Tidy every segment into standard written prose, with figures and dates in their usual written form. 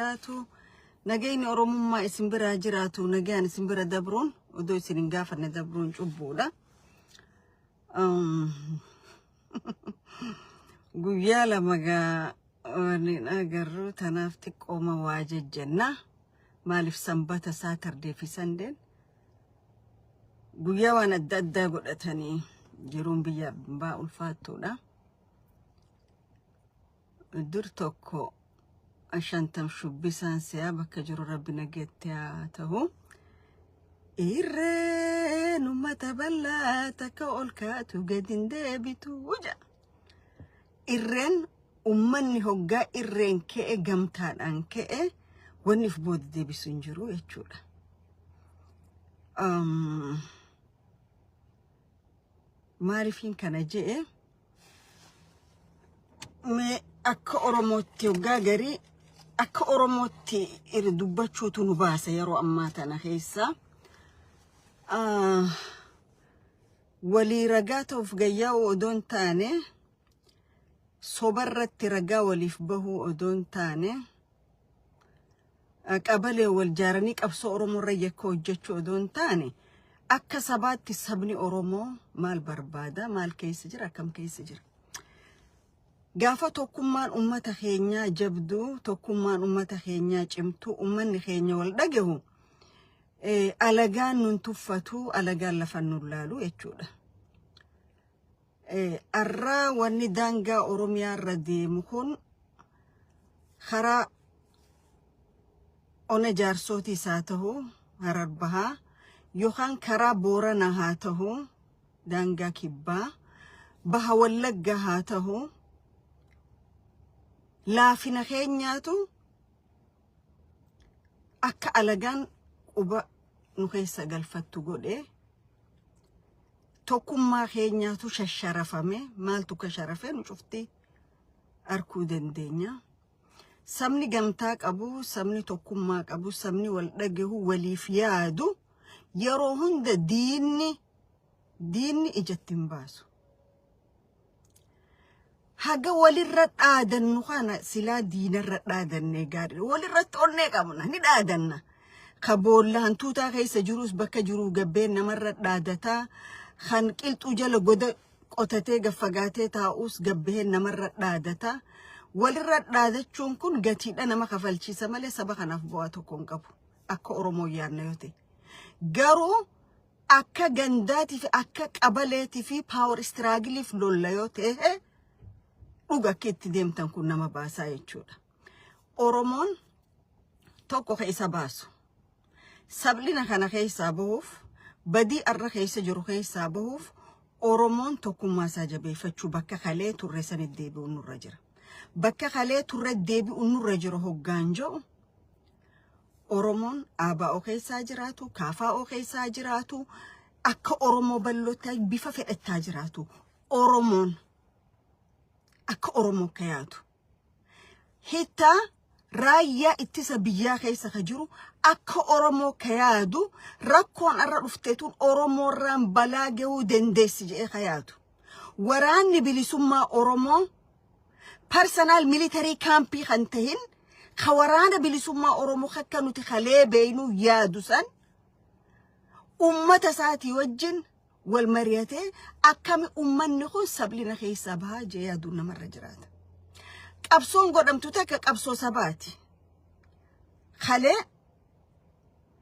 Jiraatu nagayni Oromummaa isin bira jiraatu nagaan isin bira dabruun odoo isin hin gaafanne dabruun cubbuudha. Guyyaa lama waliin agarru tanaaf xiqqooma waa jejjenna maaliif sanbata Saatardee fi Sandeen guyyaa waan adda addaa godhatanii jiruun biyya baa ulfaattuudha. Dur tokko ashantam shubbisan siya bakka jiru rabbi nageetti haa ta'u irreen ummata bal'aa takka ol kaatu gadin deebitu wuja irreen ummanni hoggaa irreen ka'e gamtaadhaan ka'e wanniif booda deebisu hin jiru jechuudha. Maaliifin kana je'e me akka Oromootti hoggaa garii akka Oromootti dubbachuutu nu baasa yeroo ammaa tana keessa walii ragaa ta'uuf gayyaa'u odoon taane sobarratti ragaa waliif bahuu odoon taane qabalee wal jaaranii qabsoo Oromoo irra yakka hojjechuu odoon taane akka sabaatti sabni Oromoo maal barbaada maal keessa jira akkam keessa jira. Gaafa tokkummaan ummata keenyaa jabduu tokkummaan ummata keenyaa cimtuu ummanni keenya wal dhagahu alagaan nun tuffatu alagaan lafa nun laalu jechuudha. Arraa wanni daangaa Oromiyaa irra deemu kun karaa ona jaarsootii isaa ta'uu Harar Bahaa yookaan karaa Booranaa haa ta'uu daangaa Kibbaa Baha Wallaggaa haa ta'uu laafina keenyaatu akka alagaan quba nu keessa galfattu godhe tokkummaa keenyaatu shasharafame maaltu ka sharafe nu cufti arkuu dandeenya. Sabni gamtaa qabu sabni tokkummaa qabu sabni wal dhagahu waliif yaadu yeroo hunda diinni ijatti hin baasu. Haga walirra dhaadannu kana silaa diinarra dhaadannee gaarii walirratti onnee qabna ni dhaadanna. Ka boolla hantuutaa keessa jirus bakka jiru gabbeen namarra dhaadataa kan qilxuu jala goda qotatee gaffagaatee taa'us gabbeen namarra dhaadataa. Walirra dhaadachuun kun gatiidha nama kafalchiisa malee saba kanaaf bu'aa tokko hin qabu akka Oromoo yaadna yoo ta'e. Garuu akka gandaatii fi akka qabaleetii fi paawar istiraagiliif lolla yoo ta'e dhuga akka itti deemtan kun nama baasaa jechuudha. Oromoon tokko keessa baasu. Sablina kana keessaa bahuuf badii arra keessa jiru keessaa bahuuf Oromoon tokkummaa isaa jabeeffachuu bakka kalee turre sanitti deebi'u nurra jira. Bakka kalee turre deebi'u nurra jiru hoggaan jedhu Oromoon ABO keessaa jiraatu, KFO keessaa jiraatu, akka Oromoo bal'ootaa bifa fedhattaa jiraatu. Oromoon akka Oromoo kayaatu. Hitta raayyaa ittisa biyyaa keessa ka jiru akka Oromoo kayaadu rakkoon arra dhufteetuun Oromoo irraan balaa gahuu dandeessi jedhee kayaatu. Waraanni bilisummaa Oromoo personal military campii kan tahin ka waraana bilisummaa Oromoo akka nuti kalee beeynu yaadu san ummata isaatii wajjin wal mariyatee akkami ummanni kun sablina keessaa bahaa jee yaaduun namarra jiraata. Qabsoon godhamtu takka qabsoo sabaati. Kalee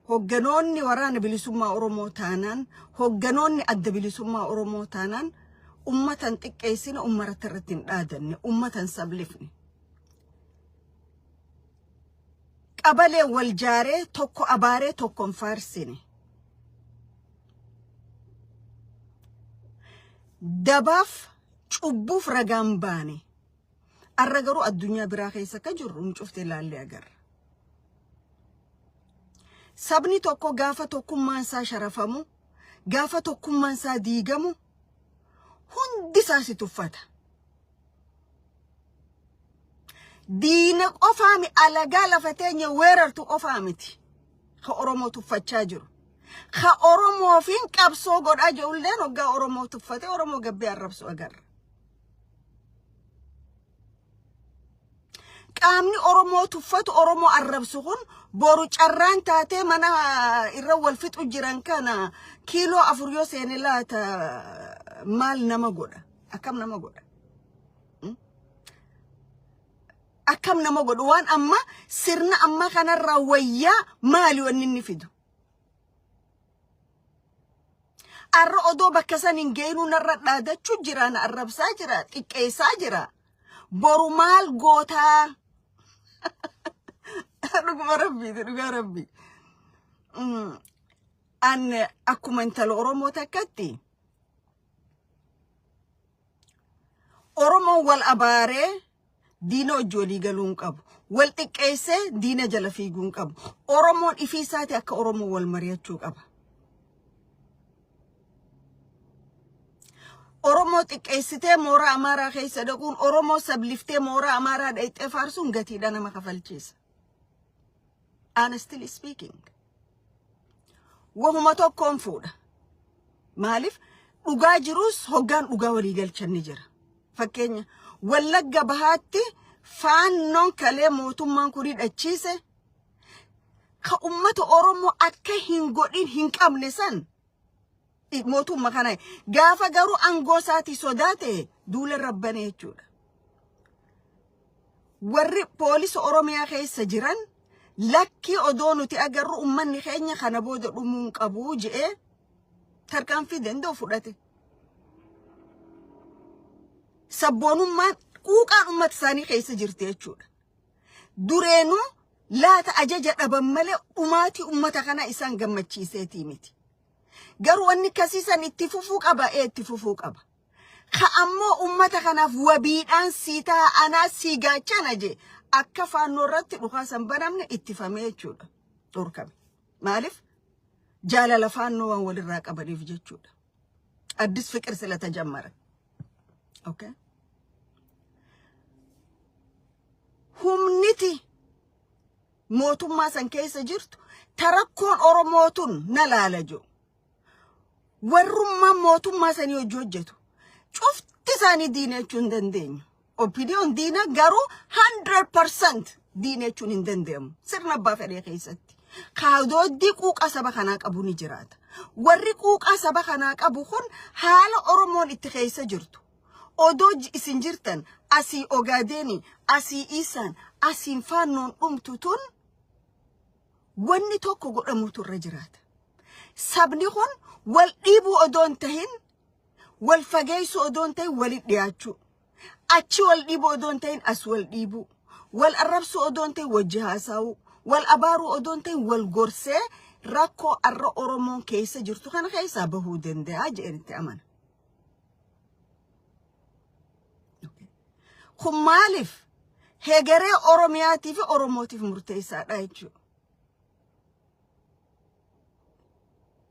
hogganoonni waraana bilisummaa Oromoo taanaan hogganoonni adda bilisummaa Oromoo taanaan ummatan xiqqeessina ummarata irratti hin dhaadanne ummatan sablifne. Qabalee wal jaaree tokko abaaree tokko hin faarsine. Dabaaf cubbuuf ragaan baane. Arra garuu addunyaa biraa keessa ka jirru nu cufte ilaallee agarra. Sabni tokko gaafa tokkummaan isaa sharafamu, gaafa tokkummaan isaa diigamu, hundi isaa si tuffata. Diina qofaami alagaa lafa teenya weerartu qofaamiti. Ka Oromoo tuffachaa jiru. Ka Oromoo fi qabsoo godhaa jirulleen hoggaa Oromoo tuffate Oromoo gabbee arrabsu agarra. qaamni Oromoo tuffatu Oromoo arrabsu kun boru carraan taatee mana irra wal fixu jiran kana kiiloo 4 yoo seene laata maal nama godha akkam nama godha akkam nama godha waan amma sirna amma kanarraa wayyaa maali wanni inni fidu arra odoo bakka san hin geenu narra dhaadachuu jira na arrabsaa jira xiqqeessaa jira boru maal gootaa dhuguma rabbi an akkuma intala Oromoo takkatti Oromoo wal abaaree diina wajjolii galuun qabu wal xiqqeessee diina jala fiiguun qabu Oromoon ifiisaati akka Oromoo wal mari'achuu qaba Oromoo xiqqeessitee mooraa Amaaraa keessa dhaquun Oromoo sabliftee mooraa Amaaraa dhayxee faarsuun gatiidha nama kafalchiisa honestly speaking wahuma tokkoon fuudha maaliif dhugaa jirus hoggaan dhugaa walii galchanni jira fakkeenya Wallagga bahaatti faannoon kalee mootummaan kun hidhachiise ka ummata Oromoo akka hin godhin hin qabne san mootummaa kana gaafa garuu aangoo isaatii sodaate duula rabbane jechuudha warri poolisa Oromiyaa keessa jiran lakki odoo nuti agarru ummanni keenya kana booda dhumuun qabu je'ee tarkaanfii danda'u fudhate sabboonummaan quuqaan ummata isaanii keessa jirti jechuudha dureenu laata ajaja dhaban malee umaatii ummata kana isaan gammachiiseetii miti garuu wanni kasiisan itti fufuu qaba itti fufuu qaba ka ammoo ummata kanaaf wabiidhaan siitaa anaa siigaachana je akka faannoo irratti dhukaasan banamne ittifamee jechuudha dhorkame maaliif jaalala faannoo waan walirraa qabaniif jechuudha addis fiqir sila tajammara okay humniti mootummaa san keessa jirtu tarakkoon Oromootun na laalajo warrummaan mootummaa sanii hojjetu cufti isaanii diinechuun dandeenyu opinion diina garuu 100% diinechuun hin dandeenyu sirna abbaa fedhee keessatti kaadooddii quuqa saba kanaa qabu ni jiraata warri quuqa saba kanaa qabu kun haala Oromoon itti keessa jirtu odoo isin jirtan asii Ogaadeni asii Isaan asiin faannoon dhumtutun wanni tokko godhamutu irra jiraata sabni kun wal dhiibuu odoon tahin wal fageessu odoon tahin walit dhiyaachuu achi wal dhiibuu odoon tahin as wal dhiibuu wal arrabsu odoon tahin wajji haasa'uu wal abaaruu odoon tahin wal gorsee rakkoo arra Oromoon keessa jirtu kana keessaa bahuu danda'a jedhanitti amana kun maaliif hegeree Oromiyaatii fi Oromootiif murteessaadha jechuudha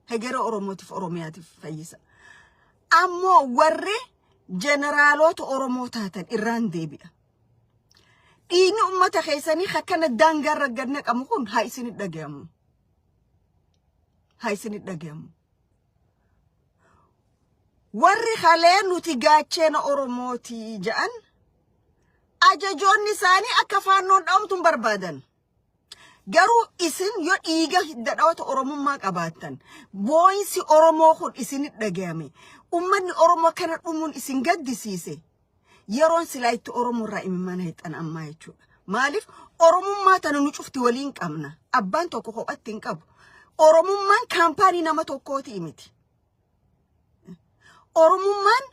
hegeree Oromootiif Oromiyaatiif fayyisa ammoo warri generaalota Oromoo taatan irraan deebi'a dhiigni ummata keessanii akkana daangaa ragganna qabu kun haa isinit dhagayamu warri halee nuti gaachena Oromooti ja'an ajajoonni isaanii akka faannoon dhaamtuun barbaadan garuu isin yoo dhiiga hidda Oromummaa qabaattan booyinsi Oromoo kun isinit dhagayame ummanni Oromoo kana dhumuun isin gaddisiise yeroon silaa itti Oromoo irraa imimana hixan ammaa jechuudha maaliif Oromummaa tana nu cufti waliin qabna abbaan tokko kophatti hin qabu Oromummaan kaampaanii nama tokkooti miti Oromummaan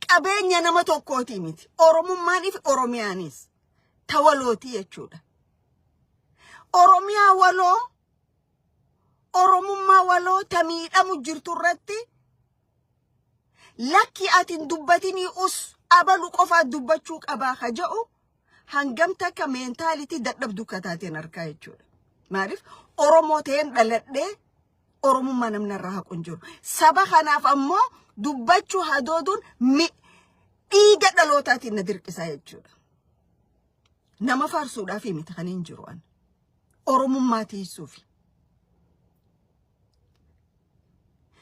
qabeenya nama tokkooti miti Oromummaaniif Oromiyaanis tawalooti jechuudha Oromiyaa waloo Oromummaa waloo tamiidhamu jirtu irratti lakki atin dubbatini us abalu qofaa dubbachuu qabaa haja'u hangam takka mentaaliti dadhabdu kataateen arkaa jechuudha maaliif Oromoo ta'een dhaladhee Oromummaa namni irraa haqun jiru saba kanaaf ammoo dubbachuu hadooduun dhiiga dhalootaatiin na dirqisaa jechuudha nama faarsuudhaaf miti kan hin jiru an Oromummaa tiisuufi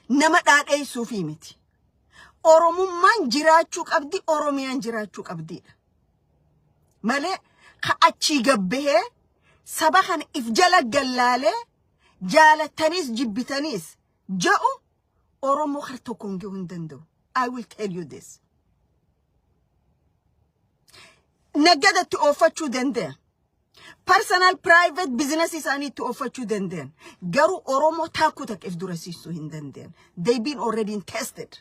nama dhaadheessuufi miti Oromummaan jiraachuu qabdi Oromiyaan jiraachuu qabdiidha malee كأتشي جبه سبخن إفجال جلالة جالتنيس جبتنيس جاءوا أورمو خرتوكم جوندندو. I will tell you this. نجدت to offer you dende. Personal private businesses I need to offer you dende. Garu Oromo takutak if durasisu hindenden. They've been already tested.